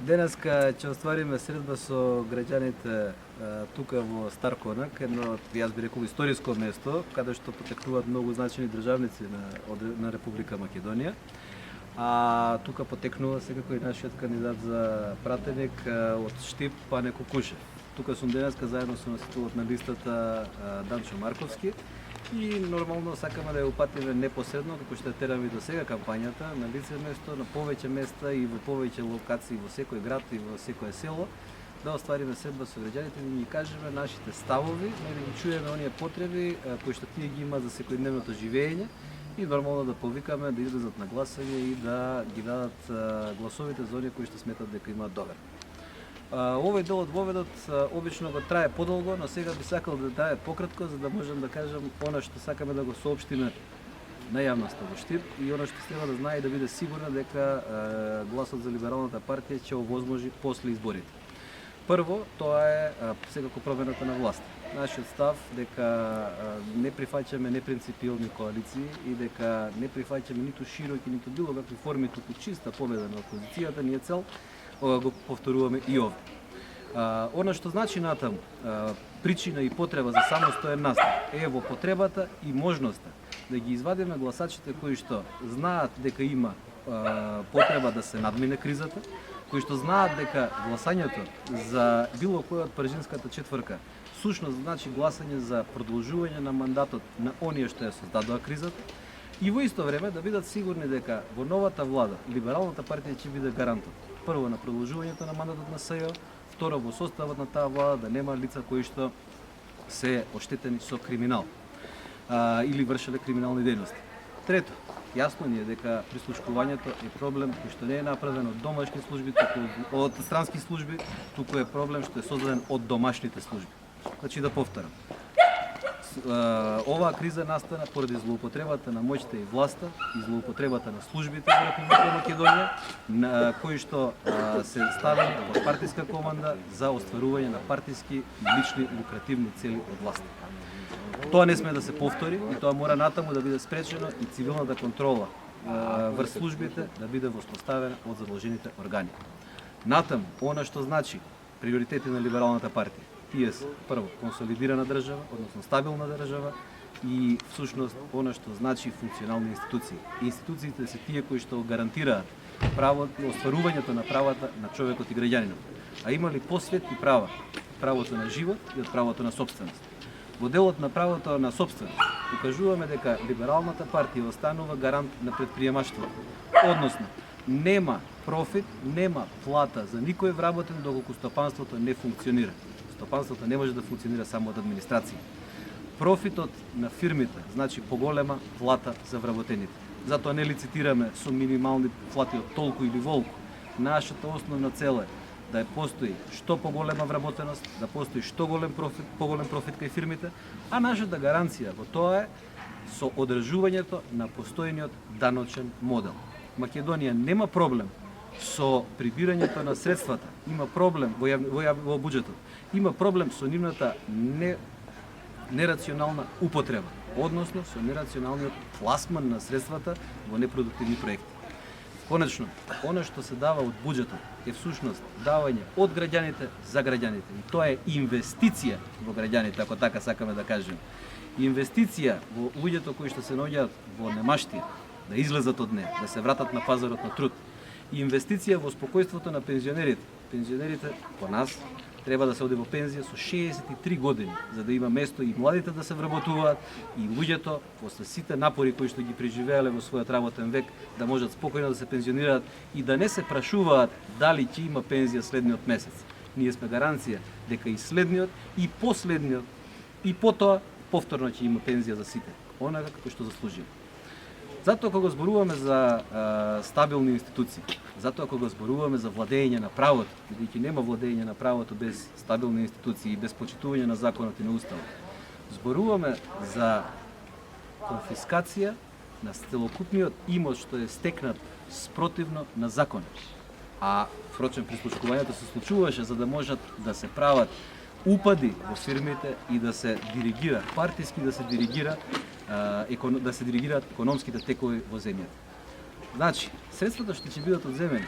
Денеска ќе оствариме средба со граѓаните тука во Стар Конак, едно, јас би рекол, историско место, каде што потекнуваат многу значени државници на Република Македонија. А тука потекнува секако и нашиот кандидат за пратеник од Штип, Пане Кукушев. Тука сум денеска заедно со носителот на листата Данчо Марковски и нормално сакаме да ја упатиме непосредно, како што тераме и до сега кампањата, на лице место, на повеќе места и во повеќе локации во секој град и во секое село, да оствариме средба со граѓаните, да ги кажеме нашите ставови, да ги чуеме оние потреби кои што тие ги имаат за секојдневното живење и нормално да повикаме да излезат на гласање и да ги дадат гласовите за оние кои што сметат дека имаат довер. Овој дел од воведот обично го трае подолго, но сега би сакал да трае пократко, за да можам да кажам она што сакаме да го соопштиме на јавноста во Штип и она што треба да знае и да биде сигурна дека гласот за Либералната партија ќе овозможи после изборите. Прво, тоа е секако промената на власт. Нашиот став дека не прифаќаме непринципиални коалиции и дека не прифаќаме ниту широки, ниту било какви форми, туку чиста победа на опозицијата ни е цел, го повторуваме и овде. Она што значи натаму причина и потреба за самостоен настан е во потребата и можноста да ги извадиме гласачите кои што знаат дека има потреба да се надмине кризата, кои што знаат дека гласањето за било кој од пржинската четврка сушност значи гласање за продолжување на мандатот на оние што ја создадоа кризата и во исто време да бидат сигурни дека во новата влада Либералната партија ќе биде гарантот. Прво на продолжувањето на мандатот на СЈО, второ во составот на таа влада да нема лица кои што се оштетени со криминал или вршеле криминални дејности. Трето, јасно ни е дека прислушкувањето е проблем кој што не е направен од домашни служби, туку од странски служби, туку е проблем што е создаден од домашните служби. Значи да повторам. Оваа криза настана поради злоупотребата на моќта и власта и злоупотребата на службите во Република Македонија, на кои што се ставени под партиска команда за остварување на партиски лични лукративни цели од власта. Тоа не сме да се повтори и тоа мора натаму да биде спречено и цивилната контрола врз службите да биде воспоставена од задолжените органи. Натаму, она што значи приоритети на Либералната партија, тие се прво консолидирана држава, односно стабилна држава и всушност она што значи функционални институции. Институциите се тие кои што гарантираат остварувањето на правата на човекот и граѓанинот. А има ли посветни права? Правото на живот и од правото на собственост. Во делот на правото на собственост укажуваме дека Либералната партија останува гарант на предприемаштвото. Односно, нема профит, нема плата за никој вработен доколку стопанството не функционира. Стопанството не може да функционира само од администрација. Профитот на фирмите значи поголема плата за вработените. Затоа не лицитираме со минимални плати од толку или волку. Нашата основна цел е да постои што поголема вработеност, да постои што поголем профит кај фирмите, а нашата гаранција во тоа е со одржувањето на постојниот даночен модел. Македонија нема проблем со прибирањето на средствата, има проблем во буџетот, има проблем со нивната нерационална употреба, односно со нерационалниот пласман на средствата во непродуктивни проекти. Конечно, она што се дава од буџетот е всушност давање од граѓаните за граѓаните. И тоа е инвестиција во граѓаните, ако така сакаме да кажем. Инвестиција во луѓето кои што се наоѓаат во немаштија, да излезат од неа, да се вратат на пазарот на труд. И инвестиција во спокојството на пензионерите. Пензионерите по нас треба да се оди во пензија со 63 години, за да има место и младите да се вработуваат и луѓето после сите напори кои што ги преживеале во својот работен век да можат спокојно да се пензионираат и да не се прашуваат дали ќе има пензија следниот месец. Ние сме гаранција дека и следниот и последниот и потоа повторно ќе има пензија за сите, онака како што заслужува. Затоа кога зборуваме за стабилни институции, затоа кога зборуваме за владење на правото, бидејќи нема владење на правото без стабилни институции и без почитување на законот и на уставот, зборуваме за конфискација на целокупниот имот што е стекнат спротивно на законот. А впрочем прислушкувањето се случуваше за да можат да се прават упади во фирмите и да се диригира партиски, да се диригираат економските текови во земјата. Значи, средствата што ќе бидат одземени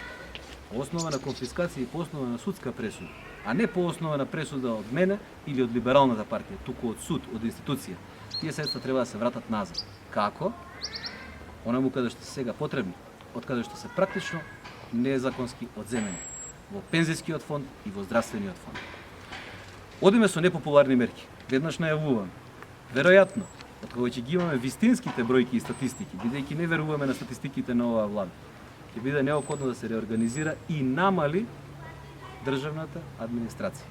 по основа на конфискација и по основа на судска пресуда, а не по основа на пресуда од мене или од либералната партија, туку од суд, од институција. Тие средства треба да се вратат назад. Како? Онаму каде што се сега потребни, од каде што се практично незаконски одземени во пензискиот фонд и во здравствениот фонд. Одиме со непопуларни мерки. Веднаш најавувам. Веројатно, од кога ќе ги имаме вистинските бројки и статистики, бидејќи не веруваме на статистиките на оваа влада, ќе биде неопходно да се реорганизира и намали државната администрација.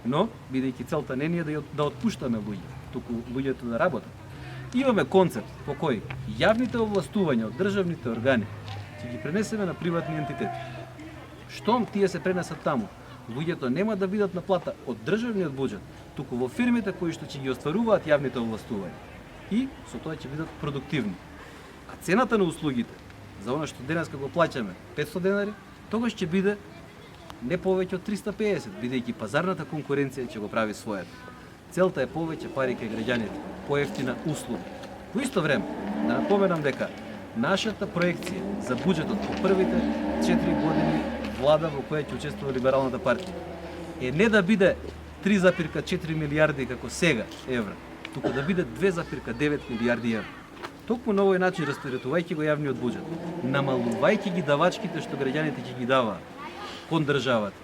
Но, бидејќи целта не е да отпуштаме луѓе, туку луѓето да работат, имаме концепт по кој јавните овластувања од државните органи ќе ги пренесеме на приватни ентитети. Штом тие се пренесат таму, луѓето нема да бидат на плата од државниот буџет, туку во фирмите кои што ќе ги остваруваат јавните овластувања. И со тоа ќе бидат продуктивни. А цената на услугите, за она што денеска го плаќаме 500 денари, тогаш ќе биде не повеќе од 350, бидејќи пазарната конкуренција ќе го прави своето. Целта е повеќе пари кај граѓаните, поевтина услуга. Во исто време, да напоменам дека нашата проекција за буџетот по првите 4 години влада во која ќе учествува либералната партија е не да биде 3,4 милиарди како сега евра, туку да биде 2,9 милиарди евра. Токму на овој начин, растеретувајќи го јавниот буџет, намалувајќи ги давачките што граѓаните ќе ги даваат кон државата,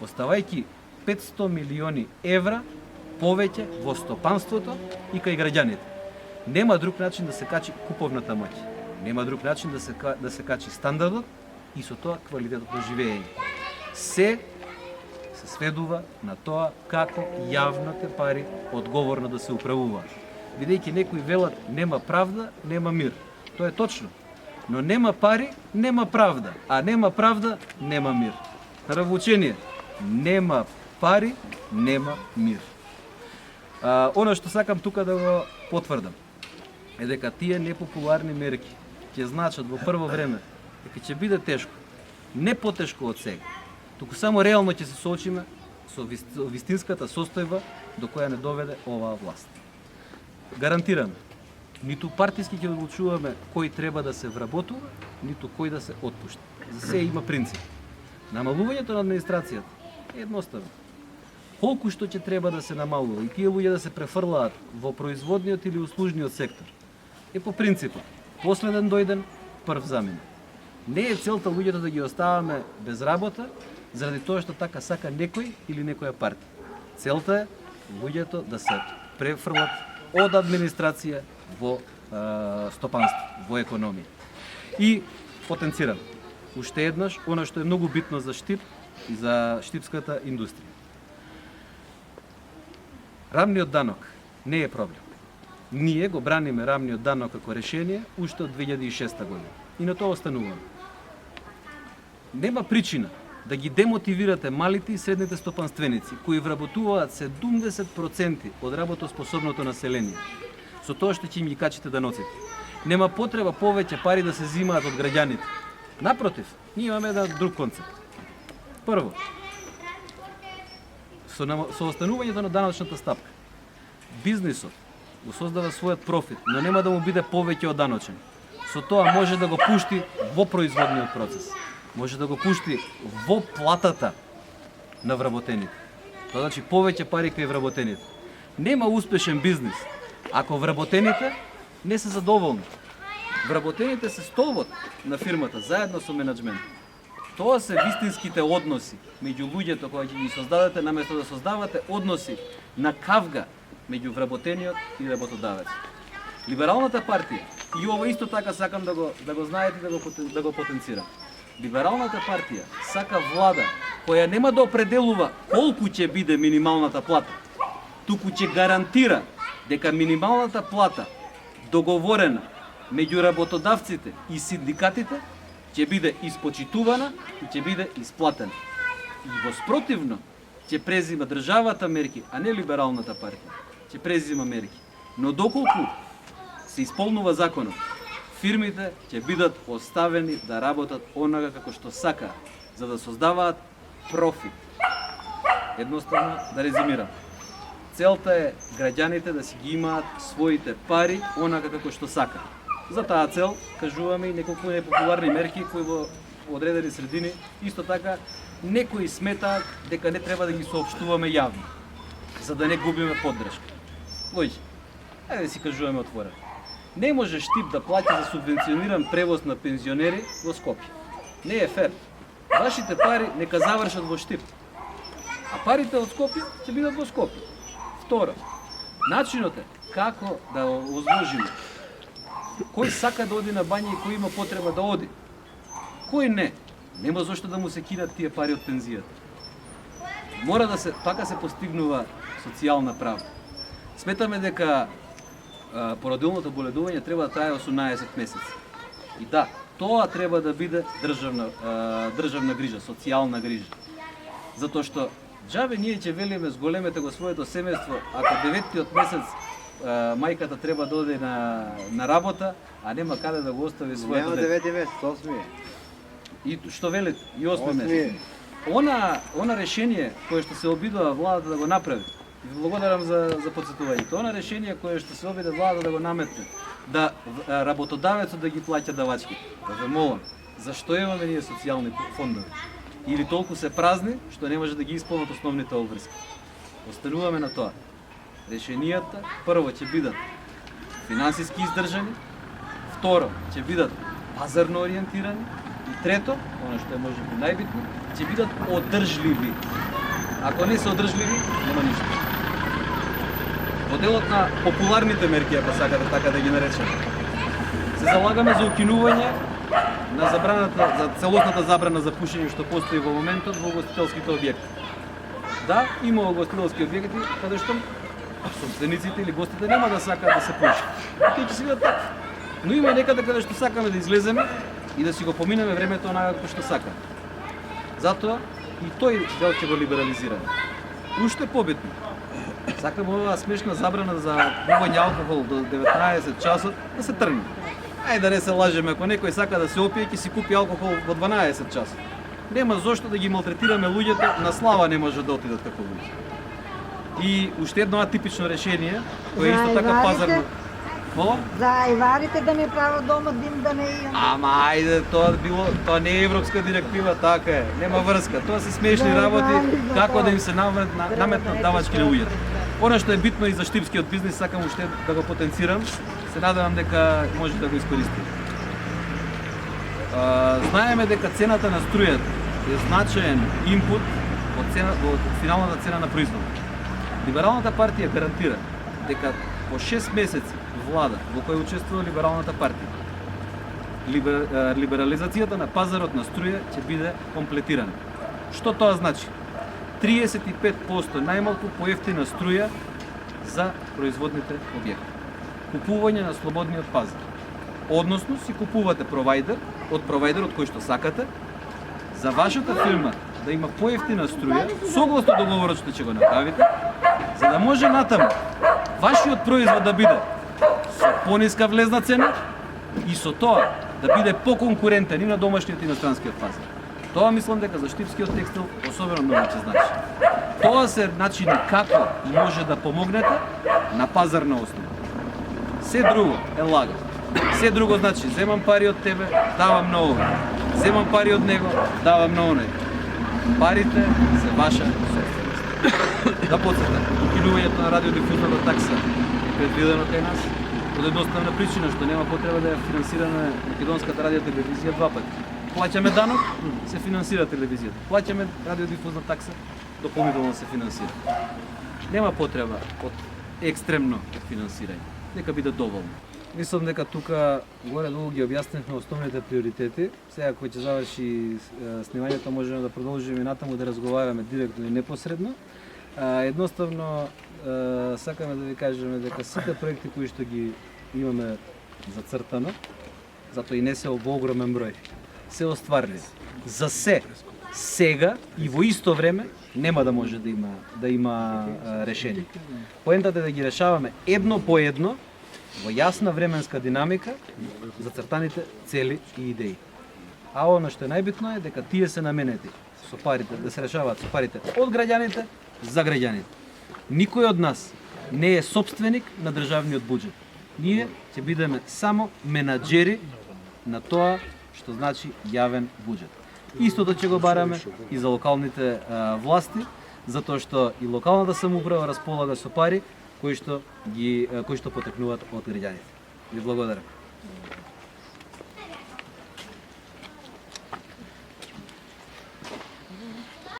оставајќи 500 милиони евра повеќе во стопанството и кај граѓаните. Нема друг начин да се качи куповната моќ. Нема друг начин да се качи стандардот и со тоа квалитетот на живење. Се сведува на тоа како јавните пари одговорно да се управуваат. Бидејќи некои велат нема правда, нема мир. Тоа е точно. Но нема пари, нема правда, а нема правда, нема мир. Нравоучение, нема пари, нема мир. Оно што сакам тука да го потврдам е дека тие непопуларни мерки ќе значат во прво време дека ќе биде тешко, не потешко од сега, туку само реално ќе се соочиме со вистинската состојба до која не доведе оваа власт. Гарантираме, ниту партиски ќе одлучуваме кој треба да се вработува, ниту кој да се отпушта. За се има принцип. Намалувањето на администрацијата е едноставно. Колку што ќе треба да се намалува и тие луѓе да се префрлаат во производниот или услужниот сектор, е по принципот последен дојден, прв замина. Не е целта луѓето да ги оставаме без работа заради тоа што така сака некој или некоја партија. Целта е луѓето да се префрлат од администрација во стопанство, во економија. И потенцирам уште еднаш она што е многу битно за Штип и за штипската индустрија. Рамниот данок не е проблем. Ние го браниме рамниот данок како решение уште од 2006 година. И на тоа остануваме. Нема причина да ги демотивирате малите и средните стопанственици кои вработуваат 70% од работоспособното население со тоа што ќе им ги качите даноците. Нема потреба повеќе пари да се зимаат од граѓаните. Напротив, ние имаме еден друг концепт. Прво, со останувањето на даночната стапка, бизнисот го создава својот профит, но нема да му биде повеќе од даночен. Со тоа може да го пушти во производниот процес. Може да го пушти во платата на вработените. Тоа значи повеќе пари кај вработените. Нема успешен бизнис ако вработените не се задоволни. Вработените се столбот на фирмата заедно со менаџмент. Тоа се вистинските односи меѓу луѓето кои ќе ги создадете, наместо да создавате односи на кавга меѓу вработениот и работодавец. Либералната партија, и ова исто така сакам да го знаете и да го потенцирам. Либералната партија сака влада која нема да определува колку ќе биде минималната плата, туку ќе гарантира дека минималната плата договорена меѓу работодавците и синдикатите ќе биде испочитувана и ќе биде исплатена. И воспротивно ќе презима државата мерки, а не либералната партија. Ќе презима мерки. Но доколку се исполнува законот, фирмите ќе бидат оставени да работат онага како што сакаат, за да создаваат профит. Едноставно да резимирам. Целта е граѓаните да си ги имаат своите пари онага како што сакаат. За таа цел кажуваме и неколку непопуларни мерки кои во одредени средини, исто така некои сметаат дека не треба да ги соопштуваме јавно, за да не губиме поддршка. Луѓе, ајде да си кажуваме отворено. Не може Штип да плаќа за субвенциониран превоз на пензионери во Скопје. Не е фер. Вашите пари нека завршат во Штип, а парите од Скопје ќе бидат во Скопје. Второ, начинот е како да возложиме. Кој сака да оди на бања и кој има потреба да оди. Кој не? Нема зошто да му се кинат тие пари од пензијата. Мора да се, така се постигнува социјална правда. Сметаме дека породилното боледување треба да трае 18 месеци. И да, тоа треба да биде државна грижа, социјална грижа. Затоа што џабе ние ќе велиме зголемете го своето семејство, ако 9-тиот месец мајката треба да оде на работа, а нема каде да го остави своето дете. Нема 9 месец, 8. И што велите? И 8 месец. Она решение кое што се обидува владата да го направи, и ви благодарам за подсетувањето. Она решение кое што се обиде владата да го наметне, да работодавецот да ги плаќа давачки. Да ве молам, зашто имаме ние социјални фондови? Или толку се празни што не може да ги исполнат основните обврски. Остануваме на тоа. Решенијата прво ќе бидат финансиски издржани, второ ќе бидат пазарно ориентирани и трето, она што е можеби најбитно, ќе бидат одржливи. Ако не се одржливи, нема ништо. Во делот на популарните мерки, ако сакате така да ги наречеме, се залагаме за укинување на забраната, за целосната забрана за пушење што постои во моментот во угостителските објекти. Да, има угостителски објекти каде што собствениците или гостите нема да сакаат да се пуши. Тие ќе си бидат така. Но има и некаде каде што сакаме да излеземе и да си го поминеме времето онака како што сакаме. Затоа и тој дел ќе го либерализираме. Уште побитно. Сакаме оваа смешна забрана за пивање алкохол до 19 часот да се тргне. Ајде да не се лажеме, ако некој сака да се опие, ќе си купи алкохол во 12 часот. Нема зошто да ги малтретираме луѓето, на слава не може да отидат како луѓе. И уште едно атипично решение, кое е исто така пазарно. Мола? За ајварите да не прават дома дим да не имаме. Ама ајде, тоа не е европска директива, така е. Нема врска. Тоа се смешни работи како да им се наметнат давачки на луѓето. Она што е битно и за штипскиот бизнис, сакам уште да го потенцирам. Се надевам дека може да го искористим. Знаеме дека цената на струјата е значаен инпут во финалната цена на производот. Либералната партија гарантира дека по 6 месеци влада во која учествува Либералната партија, либерализацијата на пазарот на струја ќе биде комплетирана. Што тоа значи? 35% најмалку поевтина струја за производните објекти. Купување на слободниот пазар. Односно си купувате провајдер од кој што сакате, за вашата фирма да има поевтина струја, согласно договорот што ќе го направите, за да може натаму вашиот производ да биде со пониска влезна цена и со тоа да биде поконкурентен и на домашниот и на странскиот пазар. Тоа мислам дека за штипскиот текстил особено многу ќе значи. Тоа се начини како може да помогнете на пазарна основа. Се друго е лага. Се друго значи земам пари од тебе, давам на овој. Земам пари од него, давам на оној. Парите се ваша собственост. Да подсетам, укинувањето на радиодифузната такса е предвидено кај нас од едноставна причина што нема потреба да ја финансираме македонската радиотелевизија два пати. Плаќаме данок, се финансира телевизијата. Плаќаме радиодифузна такса, дополнително се финансира. Нема потреба од екстремно финансирање. Нека биде доволно. Мислам дека тука горе-долу ги објаснивме основните приоритети. Сега кога ќе заврши снимањето можеме да продолжиме и натаму да разговараме директно и непосредно. Едноставно сакаме да ви кажеме дека сите проекти кои што ги имаме зацртано, затоа и не се во огромен број, се остварливи. За се, сега и во исто време нема да може да има решение. Поентата е да ги решаваме едно по едно, во јасна временска динамика, зацртаните цели и идеи. А ono што е најбитно е дека тие се наменети со парите, да се решаваат со парите од граѓаните за граѓаните. Никој од нас не е собственик на државниот буџет. Ние ќе бидеме само менаџери на тоа што значи јавен буџет. Истото ќе го бараме и за локалните власти, затоа што и локалната самоуправа располага со пари кои што потекнуваат од граѓаните. Ви благодарам.